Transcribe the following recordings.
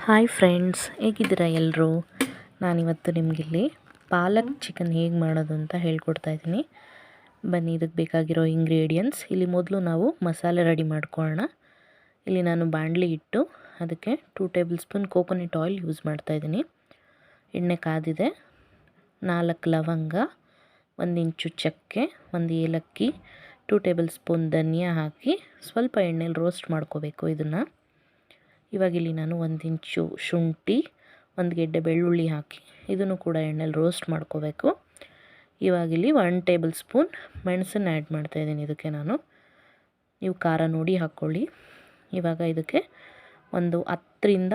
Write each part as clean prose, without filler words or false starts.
Hi friends, ಹೇಗಿದ್ದೀರಾ ಎಲ್ಲರೂ? ನಾನಿವತ್ತು ನಿಮಗಿಲ್ಲಿ ಪಾಲಕ್ ಚಿಕನ್ ಹೇಗೆ ಮಾಡೋದು ಅಂತ ಹೇಳ್ಕೊಡ್ತಾ ಇದ್ದೀನಿ. ಬನ್ನಿ, ಇದಕ್ಕೆ ಬೇಕಾಗಿರೋ ಇಂಗ್ರೀಡಿಯೆಂಟ್ಸ್ ಇಲ್ಲಿ ಮೊದಲು ನಾವು ಮಸಾಲೆ ರೆಡಿ ಮಾಡ್ಕೊಳ್ಳೋಣ. ಇಲ್ಲಿ ನಾನು ಬಾಣಲಿ ಇಟ್ಟು ಅದಕ್ಕೆ 2 table spoon coconut oil use ಮಾಡ್ತಾಯಿದ್ದೀನಿ. ಎಣ್ಣೆ ಕಾದಿದೆ. 4 ಲವಂಗ, 1 ಇಂಚು ಚಕ್ಕೆ, 1 ಏಲಕ್ಕಿ, 2 ಟೇಬಲ್ ಸ್ಪೂನ್ ಧನಿಯಾ ಹಾಕಿ ಸ್ವಲ್ಪ ಎಣ್ಣೆಲಿ ರೋಸ್ಟ್ ಮಾಡ್ಕೋಬೇಕು ಇದನ್ನು. ಇವಾಗಿಲ್ಲಿ ನಾನು 1 ಇಂಚು ಶುಂಠಿ, 1 ಗೆಡ್ಡೆ ಬೆಳ್ಳುಳ್ಳಿ ಹಾಕಿ ಇದನ್ನು ಕೂಡ ಎಣ್ಣೆಲಿ ರೋಸ್ಟ್ ಮಾಡ್ಕೋಬೇಕು. ಇವಾಗಿಲ್ಲಿ 1 ಟೇಬಲ್ ಸ್ಪೂನ್ ಮೆಣಸನ್ನು ಆ್ಯಡ್ ಮಾಡ್ತಾಯಿದ್ದೀನಿ ಇದಕ್ಕೆ ನಾನು. ನೀವು ಖಾರ ನೋಡಿ ಹಾಕ್ಕೊಳ್ಳಿ. ಇವಾಗ ಇದಕ್ಕೆ ಒಂದು 10ರಿಂದ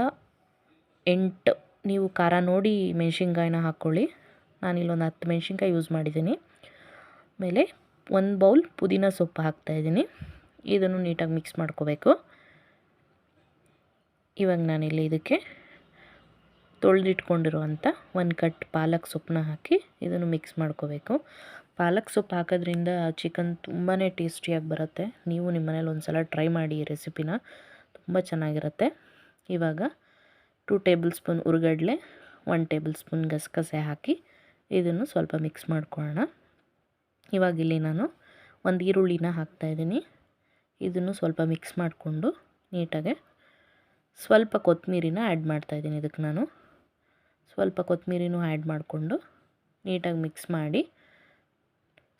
8 ನೀವು ಖಾರ ನೋಡಿ ಮೆಣಸಿನ್ಕಾಯಿನ ಹಾಕ್ಕೊಳ್ಳಿ. ನಾನಿಲ್ಲಿ ಒಂದು 10 ಮೆಣಸಿನ್ಕಾಯಿ ಯೂಸ್ ಮಾಡಿದ್ದೀನಿ. ಆಮೇಲೆ 1 ಬೌಲ್ ಪುದೀನ ಸೊಪ್ಪು ಹಾಕ್ತಾಯಿದ್ದೀನಿ. ಇದನ್ನು ನೀಟಾಗಿ ಮಿಕ್ಸ್ ಮಾಡ್ಕೋಬೇಕು. ಇವಾಗ ನಾನಿಲ್ಲಿ ಇದಕ್ಕೆ ತೊಳೆದಿಟ್ಕೊಂಡಿರುವಂಥ 1 ಕಟ್ ಪಾಲಕ್ ಸೊಪ್ಪನ್ನ ಹಾಕಿ ಇದನ್ನು ಮಿಕ್ಸ್ ಮಾಡ್ಕೋಬೇಕು. ಪಾಲಕ್ ಸೊಪ್ಪು ಹಾಕೋದ್ರಿಂದ ಚಿಕನ್ ತುಂಬಾ ಟೇಸ್ಟಿಯಾಗಿ ಬರುತ್ತೆ. ನೀವು ನಿಮ್ಮ ಮನೇಲಿ ಒಂದು ಸಲ ಟ್ರೈ ಮಾಡಿ ಈ ರೆಸಿಪಿನ, ತುಂಬ ಚೆನ್ನಾಗಿರುತ್ತೆ. ಇವಾಗ 2 ಟೇಬಲ್ ಸ್ಪೂನ್ ಹುರ್ಗಡ್ಲೆ, 1 ಟೇಬಲ್ ಸ್ಪೂನ್ ಗಸಗಸೆ ಹಾಕಿ ಇದನ್ನು ಸ್ವಲ್ಪ ಮಿಕ್ಸ್ ಮಾಡ್ಕೊಳ್ಳೋಣ. ಇವಾಗಿಲ್ಲಿ ನಾನು 1 ಈರುಳ್ಳಿನ ಹಾಕ್ತಾಯಿದ್ದೀನಿ. ಇದನ್ನು ಸ್ವಲ್ಪ ಮಿಕ್ಸ್ ಮಾಡಿಕೊಂಡು ನೀಟಾಗೆ ಸ್ವಲ್ಪ ಕೊತ್ತಂಬರಿನ ಆ್ಯಡ್ ಮಾಡ್ತಾಯಿದ್ದೀನಿ ಇದಕ್ಕೆ ನಾನು. ಸ್ವಲ್ಪ ಕೊತ್ತಂಬರಿನೂ ಆ್ಯಡ್ ಮಾಡಿಕೊಂಡು ನೀಟಾಗಿ ಮಿಕ್ಸ್ ಮಾಡಿ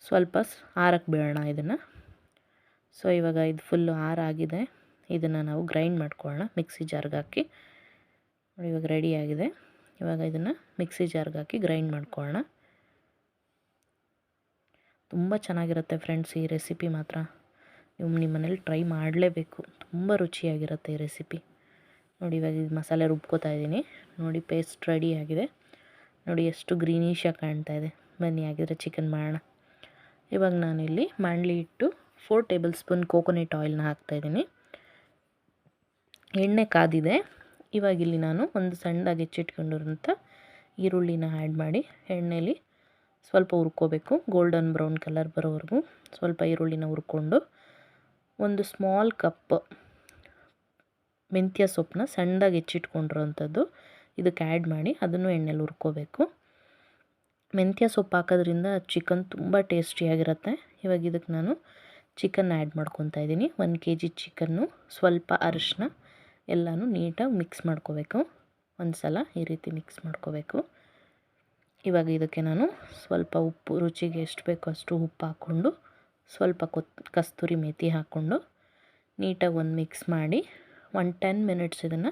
ಸ್ವಲ್ಪ ಆರಕ್ಕೆ ಬಿಡೋಣ ಇದನ್ನು. ಸೊ ಇವಾಗ ಇದು ಫುಲ್ಲು ಆರಾಗಿದೆ. ಇದನ್ನು ನಾವು ಗ್ರೈಂಡ್ ಮಾಡ್ಕೊಳ್ಳೋಣ ಮಿಕ್ಸಿ ಜಾರ್ಗೆ ಹಾಕಿ. ನೋಡಿ, ಇವಾಗ ರೆಡಿಯಾಗಿದೆ. ಇವಾಗ ಇದನ್ನು ಮಿಕ್ಸಿ ಜಾರ್ಗೆ ಹಾಕಿ ಗ್ರೈಂಡ್ ಮಾಡ್ಕೊಳ್ಳೋಣ. ತುಂಬ ಚೆನ್ನಾಗಿರುತ್ತೆ ಫ್ರೆಂಡ್ಸ್ ಈ ರೆಸಿಪಿ ಮಾತ್ರ. ನೀವು ನಿಮ್ಮ ಮನೇಲಿ ಟ್ರೈ ಮಾಡಲೇಬೇಕು. ತುಂಬ ರುಚಿಯಾಗಿರುತ್ತೆ ಈ ರೆಸಿಪಿ. ನೋಡಿ, ಇವಾಗ ಇದು ಮಸಾಲೆ ರುಬ್ಕೋತಾ ಇದ್ದೀನಿ. ನೋಡಿ, ಪೇಸ್ಟ್ ರೆಡಿ ಆಗಿದೆ. ನೋಡಿ ಎಷ್ಟು ಗ್ರೀನಿಶಾಗಿ ಕಾಣ್ತಾ ಇದೆ. ಬನ್ನಿ ಆಗಿದ್ರೆ ಚಿಕನ್ ಮಾಡೋಣ. ಇವಾಗ ನಾನಿಲ್ಲಿ ಬಾಣಲಿ ಇಟ್ಟು 4 ಟೇಬಲ್ ಸ್ಪೂನ್ ಕೋಕೋನಟ್ ಆಯಿಲ್ನ ಹಾಕ್ತಾಯಿದ್ದೀನಿ. ಎಣ್ಣೆ ಕಾದಿದೆ. ಇವಾಗಿಲ್ಲಿ ನಾನು ಒಂದು ಸಣ್ಣದಾಗಿ ಹೆಚ್ಚಿಟ್ಕೊಂಡಿರೋಂಥ ಈರುಳ್ಳಿನ ಆ್ಯಡ್ ಮಾಡಿ ಎಣ್ಣೆಲಿ ಸ್ವಲ್ಪ ಹುರ್ಕೋಬೇಕು. ಗೋಲ್ಡನ್ ಬ್ರೌನ್ ಕಲರ್ ಬರೋವರೆಗೂ ಸ್ವಲ್ಪ ಈರುಳ್ಳಿನ ಹುರ್ಕೊಂಡು ಒಂದು ಸ್ಮಾಲ್ ಕಪ್ ಮೆಂತ್ಯ ಸೊಪ್ಪನ್ನ ಸಣ್ಣದಾಗಿ ಹೆಚ್ಚಿಟ್ಕೊಂಡಿರೋವಂಥದ್ದು ಇದಕ್ಕೆ ಆ್ಯಡ್ ಮಾಡಿ ಅದನ್ನು ಎಣ್ಣೆಲಿ ಹುರ್ಕೋಬೇಕು. ಮೆಂತ್ಯ ಸೊಪ್ಪು ಹಾಕೋದ್ರಿಂದ ಚಿಕನ್ ತುಂಬ ಟೇಸ್ಟಿಯಾಗಿರುತ್ತೆ. ಇವಾಗ ಇದಕ್ಕೆ ನಾನು ಚಿಕನ್ ಆ್ಯಡ್ ಮಾಡ್ಕೊತಾ ಇದ್ದೀನಿ. 1 kg ಚಿಕನ್ನು, ಸ್ವಲ್ಪ ಅರಿಶಿನ ಎಲ್ಲನೂ ನೀಟಾಗಿ ಮಿಕ್ಸ್ ಮಾಡ್ಕೋಬೇಕು. ಒಂದು ಸಲ ಈ ರೀತಿ ಮಿಕ್ಸ್ ಮಾಡ್ಕೋಬೇಕು. ಇವಾಗ ಇದಕ್ಕೆ ನಾನು ಸ್ವಲ್ಪ ಉಪ್ಪು, ರುಚಿಗೆ ಎಷ್ಟು ಬೇಕೋ ಅಷ್ಟು ಉಪ್ಪು ಹಾಕ್ಕೊಂಡು ಸ್ವಲ್ಪ ಕಸ್ತೂರಿ ಮೇಥಿ ಹಾಕ್ಕೊಂಡು ನೀಟಾಗಿ ಒಂದು ಮಿಕ್ಸ್ ಮಾಡಿ 10 ಮಿನಿಟ್ಸ್ ಇದನ್ನು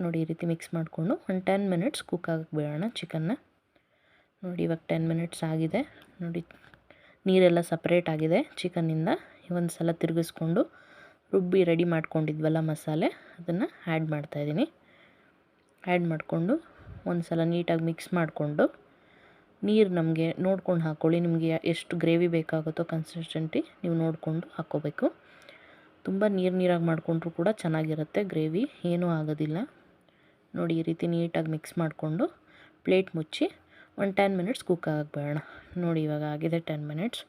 ನೋಡಿ ಈ ರೀತಿ ಮಿಕ್ಸ್ ಮಾಡಿಕೊಂಡು 10 ಮಿನಿಟ್ಸ್ ಕುಕ್ ಆಗಕ್ಕೆ ಬಿಡೋಣ ಚಿಕನ್ನ. ನೋಡಿ, ಇವಾಗ 10 ಮಿನಿಟ್ಸ್ ಆಗಿದೆ. ನೋಡಿ, ನೀರೆಲ್ಲ ಸಪ್ರೇಟ್ ಆಗಿದೆ ಚಿಕನ್ನಿಂದ. ಒಂದು ಸಲ ತಿರುಗಿಸ್ಕೊಂಡು ರುಬ್ಬಿ ರೆಡಿ ಮಾಡ್ಕೊಂಡಿದ್ವಲ್ಲ ಮಸಾಲೆ, ಅದನ್ನು ಆ್ಯಡ್ ಮಾಡ್ತಾಯಿದ್ದೀನಿ. ಆ್ಯಡ್ ಮಾಡಿಕೊಂಡು ಒಂದು ಸಲ ನೀಟಾಗಿ ಮಿಕ್ಸ್ ಮಾಡಿಕೊಂಡು ನೀರು ನಮಗೆ ನೋಡ್ಕೊಂಡು ಹಾಕ್ಕೊಳ್ಳಿ. ನಿಮಗೆ ಎಷ್ಟು ಗ್ರೇವಿ ಬೇಕಾಗುತ್ತೋ ಕನ್ಸಿಸ್ಟೆಂಟಿ ನೀವು ನೋಡಿಕೊಂಡು ಹಾಕ್ಕೋಬೇಕು. ತುಂಬ ನೀರಾಗಿ ಮಾಡಿಕೊಂಡ್ರೂ ಕೂಡ ಚೆನ್ನಾಗಿರುತ್ತೆ. ಗ್ರೇವಿ ಏನೂ ಆಗೋದಿಲ್ಲ. ನೋಡಿ, ಈ ರೀತಿ ನೀಟಾಗಿ ಮಿಕ್ಸ್ ಮಾಡಿಕೊಂಡು ಪ್ಲೇಟ್ ಮುಚ್ಚಿ 10 ಮಿನಿಟ್ಸ್ ಕುಕ್ ಆಗಕ್ಕೆ ಬೇಡ. ನೋಡಿ, ಇವಾಗ ಆಗಿದೆ 10 ಮಿನಿಟ್ಸ್.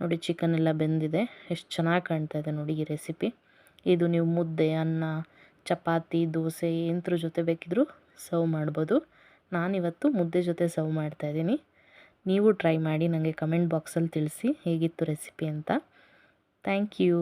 ನೋಡಿ, ಚಿಕನ್ ಎಲ್ಲ ಬೆಂದಿದೆ. ಎಷ್ಟು ಚೆನ್ನಾಗಿ ಕಾಣ್ತಾ ಇದೆ ನೋಡಿ ಈ ರೆಸಿಪಿ. ಇದು ನೀವು ಮುದ್ದೆ, ಅನ್ನ, ಚಪಾತಿ, ದೋಸೆ ಎಂತ್ರ ಜೊತೆ ಬೇಕಿದ್ರೂ ಸರ್ವ್ ಮಾಡ್ಬೋದು. ನಾನಿವತ್ತು ಮುದ್ದೆ ಜೊತೆ ಸರ್ವ್ ಮಾಡ್ತಾಯಿದ್ದೀನಿ. ನೀವು ಟ್ರೈ ಮಾಡಿ ನನಗೆ ಕಮೆಂಟ್ ಬಾಕ್ಸಲ್ಲಿ ತಿಳಿಸಿ ಹೇಗಿತ್ತು ರೆಸಿಪಿ ಅಂತ. Thank you.